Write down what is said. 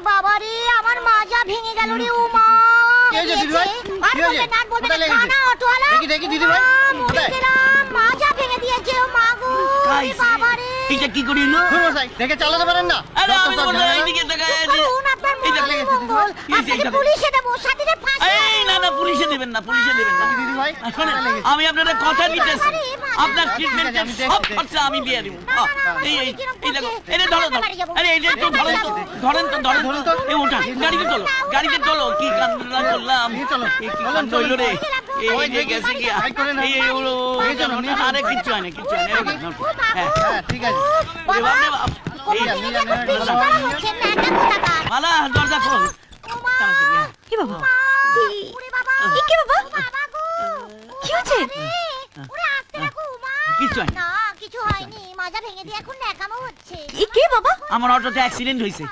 বাবারে আমার মাজা ভেঙে গেল রে উমা। কি হয়েছে দিদি ভাই? কি হয়েছে? কোথায় লেগেছে? দেখি দিদি ভাই কোথায়? মাজা ভেঙে দিয়েছে ও মা গো। বাবারে এটা কি করিল? মশাই দেখে চালাতে পারেন না? আরে আমি বলবো এইদিকে তাকায় আছে। আপনার এইটা মঙ্গল মঙ্গল। আপনাকে পুলিশে দেবো, সাথীরে ফাঁসি। এই না না পুলিশে দেবেন না, পুলিশে দেবেন না। দিদি ভাই শুনুন, আমি আপনাদের কথা দিতেছি, আপনার ট্রিটমেন্টের সব খরচা আমি দিয়ে দেব। এই এই এই দেখো, এই ধরো ধরো, আরে এই তো ধরেন তো, ধরেন তো, এই ওঠা, গাড়িতে তোলো, কি কান্না করলাম, কি কান্না হইল রে, এই যে গেছে গিয়া, এই আরে কিচ্ছু হয় না, কিচ্ছু হয় না। হ্যাঁ হ্যাঁ ঠিক আছে। মালা দরজা খোল। কি বাবা? কি বাবা? কি হয়েছে? কিচ্ছু হয় না। না কিছু হয়নি, মাজা ভেঙে দিয়ে এখন ন্যাকামো হচ্ছে। কে বাবা? আমার অটোতে অ্যাক্সিডেন্ট হয়েছে।